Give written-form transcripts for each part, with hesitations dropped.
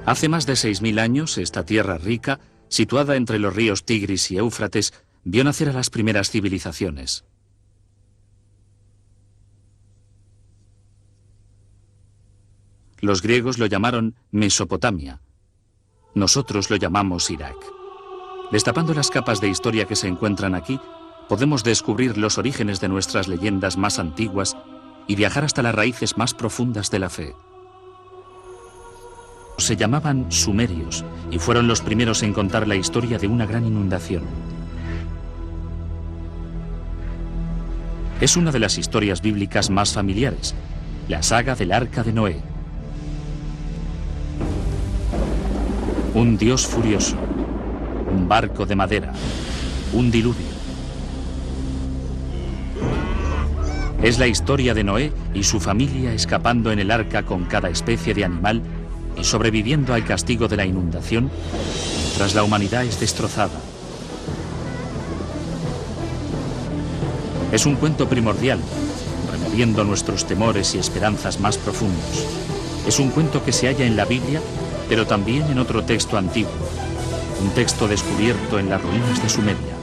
Hace más de 6000 años, esta tierra rica, situada entre los ríos Tigris y Éufrates, vio nacer a las primeras civilizaciones. Los griegos lo llamaron Mesopotamia. Nosotros lo llamamos Irak. Destapando las capas de historia que se encuentran aquí, podemos descubrir los orígenes de nuestras leyendas más antiguas y viajar hasta las raíces más profundas de la fe. Se llamaban sumerios y fueron los primeros en contar la historia de una gran inundación. Es una de las historias bíblicas más familiares, la saga del Arca de Noé. Un dios furioso, un barco de madera, un diluvio. Es la historia de Noé y su familia escapando en el arca con cada especie de animal y sobreviviendo al castigo de la inundación mientras la humanidad es destrozada. Es un cuento primordial, removiendo nuestros temores y esperanzas más profundos. Es un cuento que se halla en la Biblia, pero también en otro texto antiguo, un texto descubierto en las ruinas de Sumeria.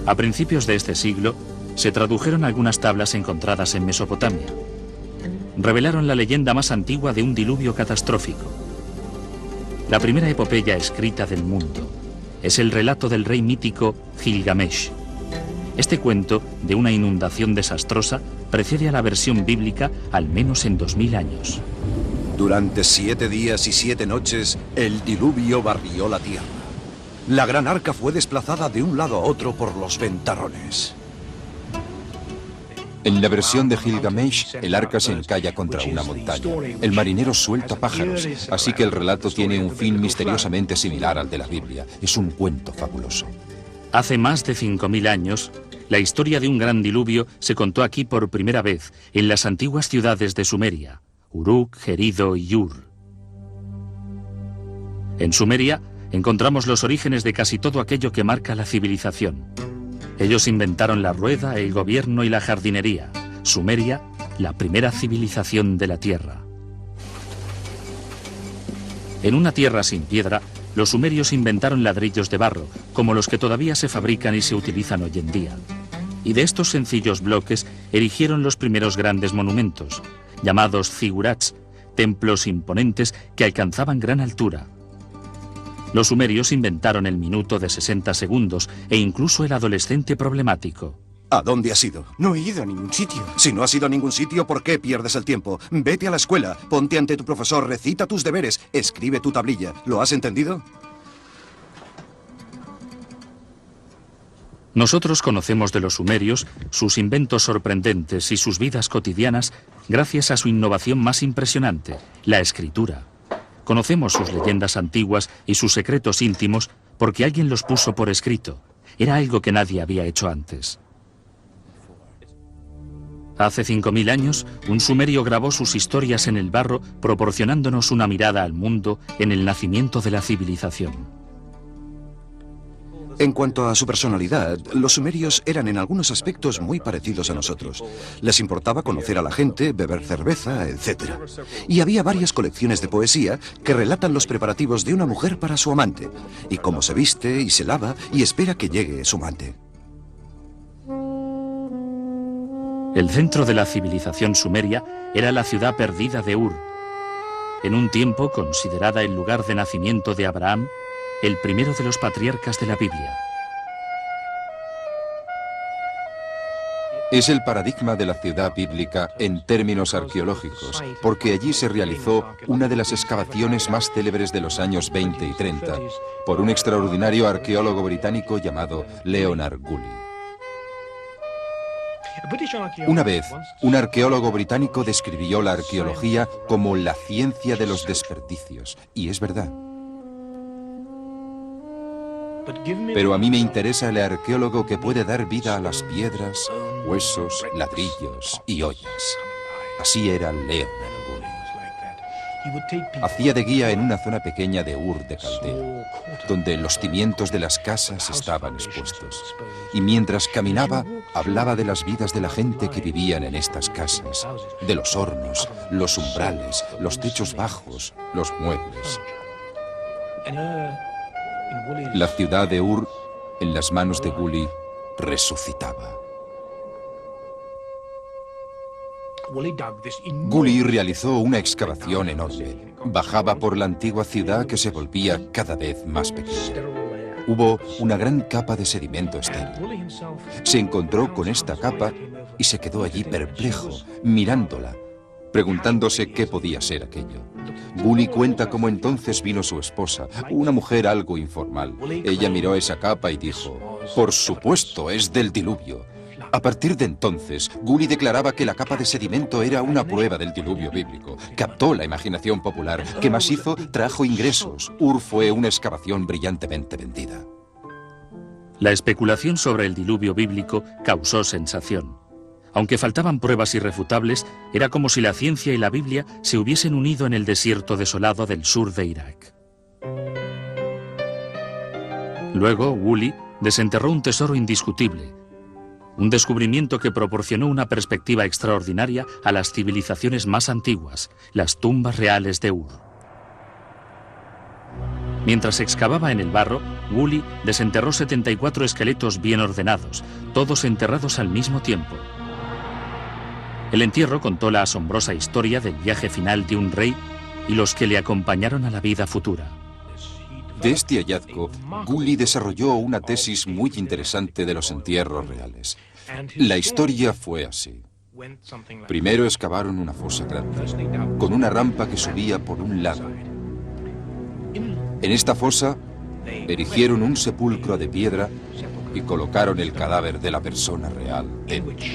A principios de este siglo, se tradujeron algunas tablas encontradas en Mesopotamia. Revelaron la leyenda más antigua de un diluvio catastrófico. La primera epopeya escrita del mundo es el relato del rey mítico Gilgamesh. Este cuento de una inundación desastrosa precede a la versión bíblica al menos en 2000 años. Durante 7 días y 7 noches, el diluvio barrió la tierra. La gran arca fue desplazada de un lado a otro por los ventarrones. En la versión de Gilgamesh, el arca se encalla contra una montaña. El marinero suelta pájaros, así que el relato tiene un fin misteriosamente similar al de la Biblia. Es un cuento fabuloso. Hace más de 5000 años, la historia de un gran diluvio se contó aquí por primera vez en las antiguas ciudades de Sumeria, Uruk, Gerido y Ur. En Sumeria encontramos los orígenes de casi todo aquello que marca la civilización. Ellos inventaron la rueda, el gobierno y la jardinería. Sumeria, la primera civilización de la Tierra. En una tierra sin piedra, los sumerios inventaron ladrillos de barro, como los que todavía se fabrican y se utilizan hoy en día. Y de estos sencillos bloques erigieron los primeros grandes monumentos, llamados zigurats, templos imponentes que alcanzaban gran altura. Los sumerios inventaron el minuto de 60 segundos e incluso el adolescente problemático. ¿A dónde has ido? No he ido a ningún sitio. Si no has ido a ningún sitio, ¿por qué pierdes el tiempo? Vete a la escuela, ponte ante tu profesor, recita tus deberes, escribe tu tablilla. ¿Lo has entendido? Nosotros conocemos de los sumerios sus inventos sorprendentes y sus vidas cotidianas gracias a su innovación más impresionante, la escritura. Conocemos sus leyendas antiguas y sus secretos íntimos porque alguien los puso por escrito. Era algo que nadie había hecho antes. Hace 5000 años, un sumerio grabó sus historias en el barro, proporcionándonos una mirada al mundo en el nacimiento de la civilización. En cuanto a su personalidad, los sumerios eran en algunos aspectos muy parecidos a nosotros. Les importaba conocer a la gente, beber cerveza, etc. Y había varias colecciones de poesía que relatan los preparativos de una mujer para su amante, y cómo se viste y se lava y espera que llegue su amante. El centro de la civilización sumeria era la ciudad perdida de Ur, en un tiempo considerada el lugar de nacimiento de Abraham, el primero de los patriarcas de la Biblia. Es el paradigma de la ciudad bíblica en términos arqueológicos, porque allí se realizó una de las excavaciones más célebres de los años 20 y 30 por un extraordinario arqueólogo británico llamado Leonard Woolley. Una vez, un arqueólogo británico describió la arqueología como la ciencia de los desperdicios, y es verdad. Pero a mí me interesa el arqueólogo que puede dar vida a las piedras, huesos, ladrillos y ollas. Así era Leonard Woolley. Hacía de guía en una zona pequeña de Ur de Caldea, donde los cimientos de las casas estaban expuestos. Y mientras caminaba, hablaba de las vidas de la gente que vivían en estas casas, de los hornos, los umbrales, los techos bajos, los muebles. La ciudad de Ur, en las manos de Gully, resucitaba. Gully realizó una excavación enorme. Bajaba por la antigua ciudad que se volvía cada vez más pequeña. Hubo una gran capa de sedimento estéril. Se encontró con esta capa y se quedó allí perplejo, mirándola, preguntándose qué podía ser aquello. Gully cuenta cómo entonces vino su esposa, una mujer algo informal. Ella miró esa capa y dijo: «Por supuesto, es del diluvio». A partir de entonces, Gully declaraba que la capa de sedimento era una prueba del diluvio bíblico. Captó la imaginación popular. ¿Qué más hizo? Trajo ingresos. Ur fue una excavación brillantemente vendida. La especulación sobre el diluvio bíblico causó sensación. Aunque faltaban pruebas irrefutables, era como si la ciencia y la Biblia se hubiesen unido en el desierto desolado del sur de Irak. Luego, Gully desenterró un tesoro indiscutible, un descubrimiento que proporcionó una perspectiva extraordinaria a las civilizaciones más antiguas, las tumbas reales de Ur. Mientras excavaba en el barro, Gully desenterró 74 esqueletos bien ordenados, todos enterrados al mismo tiempo. El entierro contó la asombrosa historia del viaje final de un rey y los que le acompañaron a la vida futura. De este hallazgo, Gully desarrolló una tesis muy interesante de los entierros reales. La historia fue así. Primero excavaron una fosa grande, con una rampa que subía por un lado. En esta fosa, erigieron un sepulcro de piedra y colocaron el cadáver de la persona real dentro.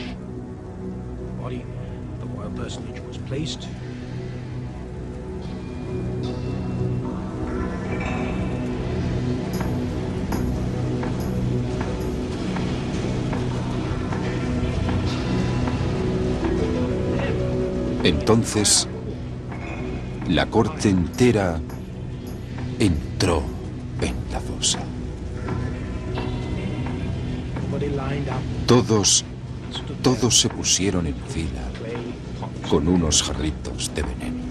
Entonces, la corte entera entró en la fosa. Todos se pusieron en fila con unos jarritos de veneno.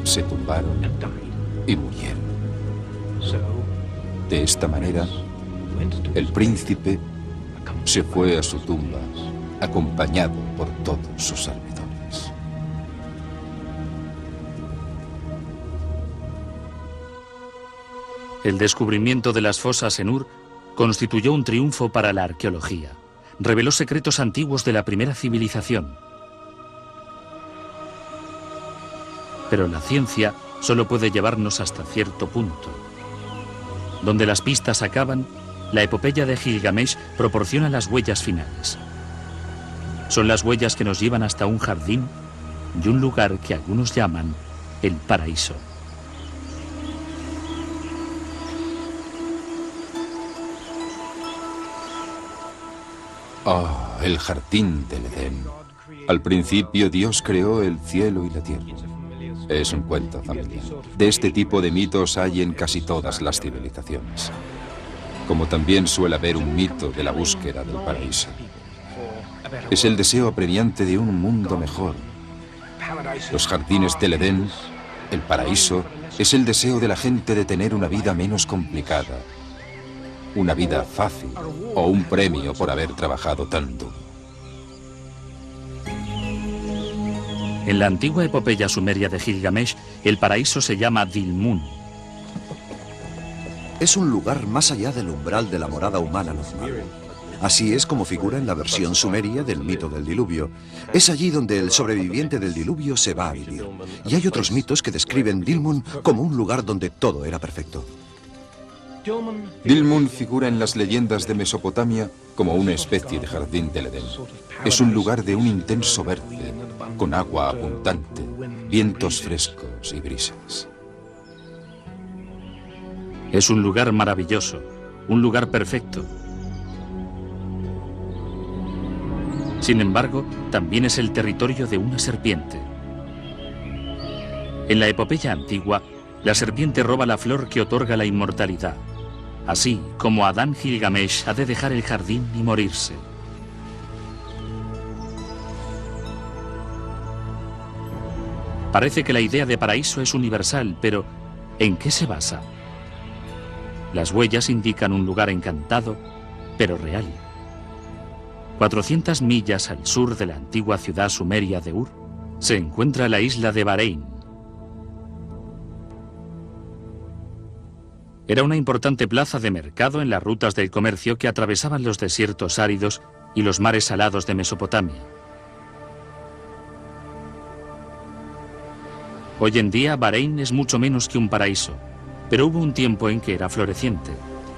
Se tumbaron y murieron. De esta manera, el príncipe se fue a su tumba, acompañado por todos sus servidores. El descubrimiento de las fosas en Ur constituyó un triunfo para la arqueología. Reveló secretos antiguos de la primera civilización. Pero la ciencia solo puede llevarnos hasta cierto punto. Donde las pistas acaban, la epopeya de Gilgamesh proporciona las huellas finales. Son las huellas que nos llevan hasta un jardín y un lugar que algunos llaman el paraíso. El jardín del Edén. Al principio Dios creó el cielo y la tierra. Es un cuento familiar. De este tipo de mitos hay en casi todas las civilizaciones. Como también suele haber un mito de la búsqueda del paraíso. Es el deseo apremiante de un mundo mejor. Los jardines del Edén, el paraíso, es el deseo de la gente de tener una vida menos complicada, una vida fácil o un premio por haber trabajado tanto. En la antigua epopeya sumeria de Gilgamesh, el paraíso se llama Dilmun. Es un lugar más allá del umbral de la morada humana normal. Así es como figura en la versión sumeria del mito del diluvio. Es allí donde el sobreviviente del diluvio se va a vivir. Y hay otros mitos que describen Dilmun como un lugar donde todo era perfecto. Dilmun figura en las leyendas de Mesopotamia como una especie de jardín del Edén. Es un lugar de un intenso verde, con agua abundante, vientos frescos y brisas. Es un lugar maravilloso, un lugar perfecto. Sin embargo, también es el territorio de una serpiente. En la epopeya antigua, la serpiente roba la flor que otorga la inmortalidad. Así como Adán Gilgamesh ha de dejar el jardín y morirse. Parece que la idea de paraíso es universal, pero ¿en qué se basa? Las huellas indican un lugar encantado, pero real. 400 millas al sur de la antigua ciudad sumeria de Ur, se encuentra la isla de Bahrein. Era una importante plaza de mercado en las rutas del comercio que atravesaban los desiertos áridos y los mares salados de Mesopotamia. Hoy en día Bahrein es mucho menos que un paraíso, pero hubo un tiempo en que era floreciente.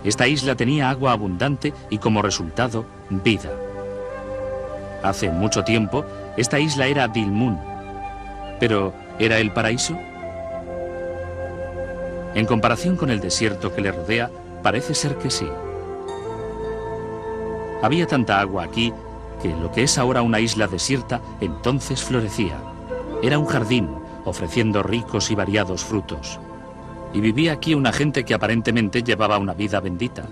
Esta isla tenía agua abundante y como resultado, vida. Hace mucho tiempo, esta isla era Dilmun. ¿Pero era el paraíso? En comparación con el desierto que le rodea, parece ser que sí. Había tanta agua aquí que lo que es ahora una isla desierta, entonces florecía. Era un jardín, ofreciendo ricos y variados frutos. Y vivía aquí una gente que aparentemente llevaba una vida bendita.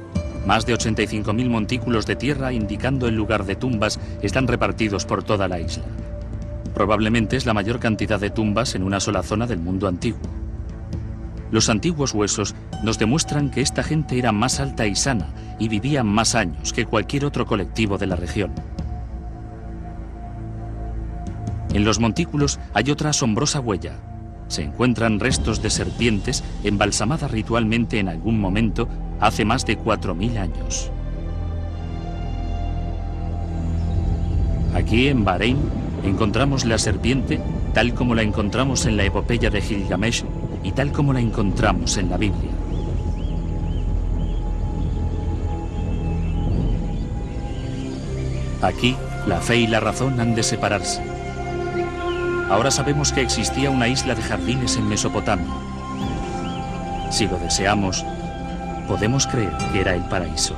Más de 85.000 montículos de tierra, indicando el lugar de tumbas, están repartidos por toda la isla. Probablemente es la mayor cantidad de tumbas en una sola zona del mundo antiguo. Los antiguos huesos nos demuestran que esta gente era más alta y sana y vivía más años que cualquier otro colectivo de la región. En los montículos hay otra asombrosa huella. Se encuentran restos de serpientes embalsamadas ritualmente en algún momento hace más de 4.000 años. Aquí en Bahrein encontramos la serpiente tal como la encontramos en la epopeya de Gilgamesh y tal como la encontramos en la Biblia. Aquí, la fe y la razón han de separarse. Ahora sabemos que existía una isla de jardines en Mesopotamia. Si lo deseamos, podemos creer que era el paraíso.